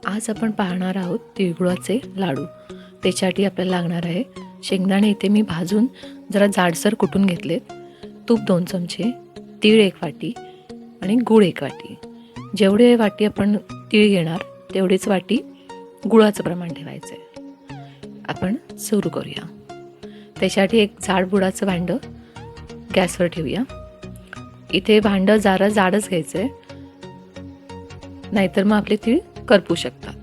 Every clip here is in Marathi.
आज आपण पाहणार आहोत तिळगुळाचे लाडू. त्याच्यासाठी आपल्याला लागणार आहे शेंगदाणे. इथे मी भाजून जरा जाडसर कुटून घेतलेत. तूप 2 चमचे, तीळ 1 वाटी आणि गूळ 1 वाटी. जेवढे वाटी आपण तीळ घेणार तेवढीच वाटी गुळाचं प्रमाण ठेवायचं आहे. आपण सुरू करूया. त्याच्यासाठी एक जाड बुडाचं भांडं गॅसवर ठेवूया. इथे भांडं जरा जाडच घ्यायचं आहे, नाहीतर मग आपले तीळ करपू शकतात.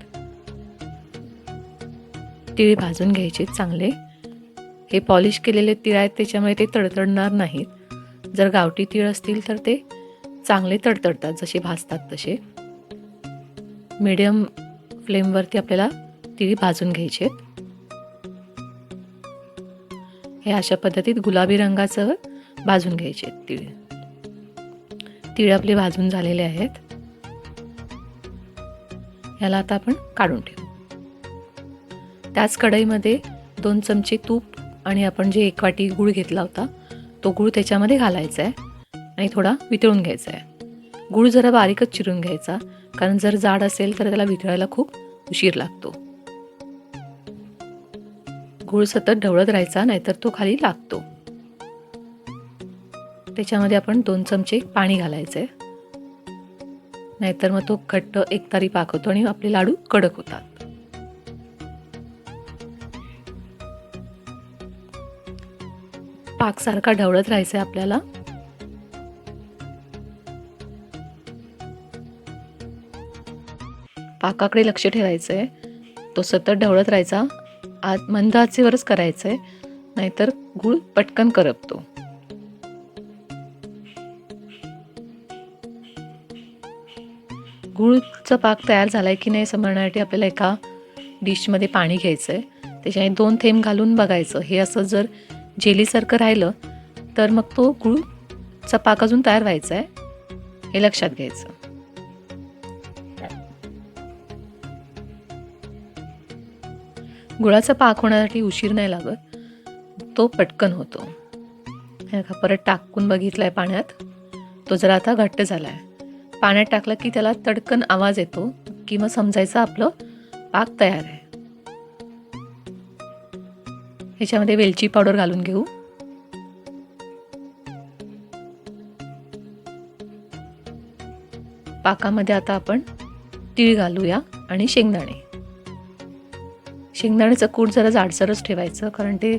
तीळ भाजून घ्यायचे चांगले. हे पॉलिश केलेले तीळ आहेत, त्याच्यामुळे ते तडतडणार नाहीत. जर गावठी तीळ असतील तर ते चांगले तडतडतात, जसे भाजतात तसे. मीडियम फ्लेमवरती आपल्याला तीळ भाजून घ्यायचे. हे अशा पद्धतीत गुलाबी रंगाचं भाजून घ्यायचे तीळ. तीळ आपले भाजून झालेले आहेत. याला आता आपण काढून ठेवू. त्याच कढईमध्ये 2 चमचे तूप आणि आपण जे 1 वाटी गूळ घेतला होता तो गूळ त्याच्यामध्ये घालायचा आहे आणि थोडा वितळून घ्यायचा आहे. गूळ जरा बारीकच चिरून घ्यायचा, कारण जर जाड असेल तर त्याला वितळायला खूप उशीर लागतो. गूळ सतत ढवळत राहायचा, नाहीतर तो खाली लागतो. त्याच्यामध्ये आपण 2 चमचे पाणी घालायचं आहे, नाहीतर मग तो घट्ट एकतारी पाक होतो आणि आपले लाडू कडक होतात. पाक सारखा ढवळत राहायचं आहे आपल्याला. पाकाकडे लक्ष ठेवायचं आहे. तो सतत ढवळत राहायचा. मंद आचेवरच करायचं आहे, नाहीतर गूळ पटकन करपतो. गूळचा पाक तयार झालाय की नाही समजण्यासाठी आपल्याला एका डिशमध्ये पाणी घ्यायचं आहे. त्याच्याने 2 थेंब घालून बघायचं. हे असं जर जेलीसारखं राहिलं तर मग तो गूळचा पाक अजून तयार व्हायचा आहे, हे लक्षात घ्यायचं. गुळाचा पाक होण्यासाठी उशीर नाही लागत, तो पटकन होतो. परत टाकून बघितलाय पाण्यात, तो जरा आता घट्ट झालाय. पाण्यात टाकलं की त्याला तडकन आवाज येतो की मग समजायचं आपलं पाक तयार आहे. ह्याच्यामध्ये वेलची पावडर घालून घेऊ. पाकामध्ये आता आपण तीळ घालूया आणि शेंगदाणे. शेंगदाण्याचं कूट जरा जाडसरच ठेवायचं, कारण ते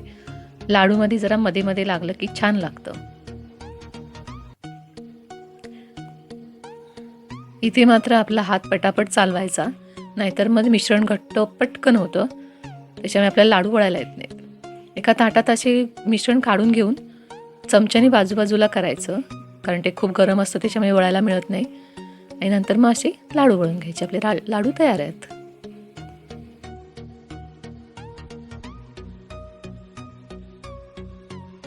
लाडूमध्ये जरा मध्ये मध्ये लागलं की छान लागतं. इथे मात्र आपला हात पटापट चालवायचा, नाहीतर मग मिश्रण घट्ट पटकन होतं. त्याच्यामुळे आपल्याला लाडू वळायला येत नाहीत. एका ताटात असे मिश्रण काढून घेऊन चमच्याने बाजूबाजूला करायचं, कारण ते खूप गरम असतं त्याच्यामुळे वळायला मिळत नाही. आणि नंतर मग असे लाडू वळून घ्यायचे. आपले लाडू तयार आहेत.